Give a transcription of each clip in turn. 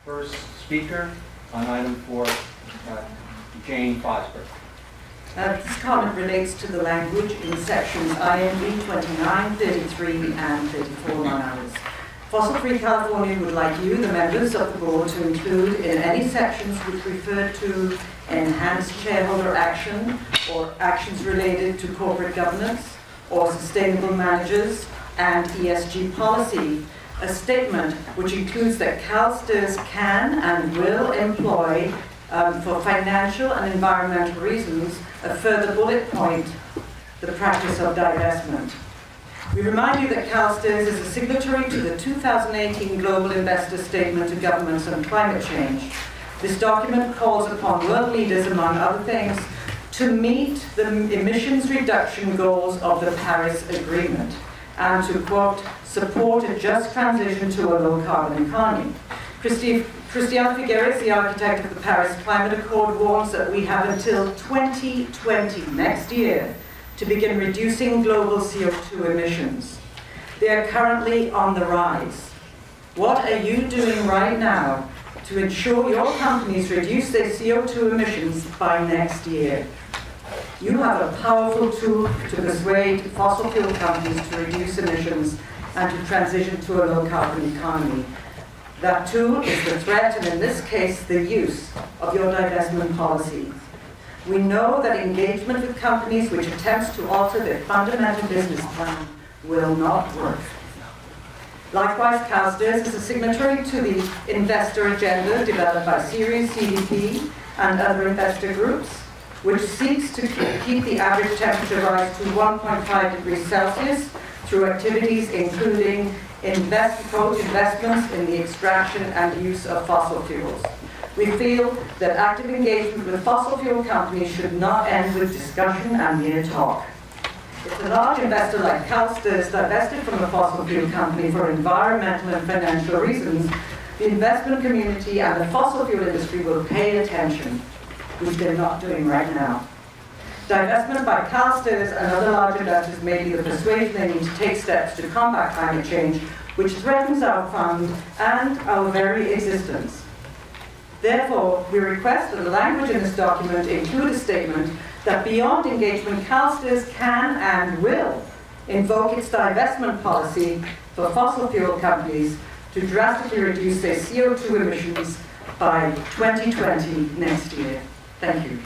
First speaker on item 4, Jane Vosburg. This comment relates to the language in sections INV 29, 33 and 34 non-hours. Fossil-Free California would like you, the members of the board, to include in any sections which refer to enhanced shareholder action or actions related to corporate governance or sustainable managers and ESG policy, a statement which includes that CalSTRS can and will employ for financial and environmental reasons a further bullet point, the practice of divestment. We remind you that CalSTRS is a signatory to the 2018 Global Investor Statement to Governments on Climate Change. This document calls upon world leaders, among other things, to meet the emissions reduction goals of the Paris Agreement and to, quote, support a just transition to a low-carbon economy. Christiana Figueres, the architect of the Paris Climate Accord, warns that we have until 2020, next year, to begin reducing global CO2 emissions. They are currently on the rise. What are you doing right now to ensure your companies reduce their CO2 emissions by next year? You have a powerful tool to persuade fossil fuel companies to reduce emissions and to transition to a low-carbon economy. That tool is the threat, and in this case, the use of your divestment policy. We know that engagement with companies which attempts to alter their fundamental business plan will not work. Likewise, CalSTRS is a signatory to the investor agenda developed by Ceres, CDP, and other investor groups, which seeks to keep the average temperature rise to 1.5 degrees Celsius through activities including investments in the extraction and use of fossil fuels. We feel that active engagement with fossil fuel companies should not end with discussion and mere talk. If a large investor like CalSTRS divested from a fossil fuel company for environmental and financial reasons, the investment community and the fossil fuel industry will pay attention, which they're not doing right now. Divestment by CalSTRS and other large investors may be the persuasion they need to take steps to combat climate change, which threatens our fund and our very existence. Therefore, we request that the language in this document include a statement that beyond engagement, CalSTRS can and will invoke its divestment policy for fossil fuel companies to drastically reduce their CO2 emissions by 2020 next year. Thank you.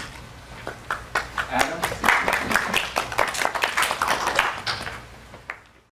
Adam?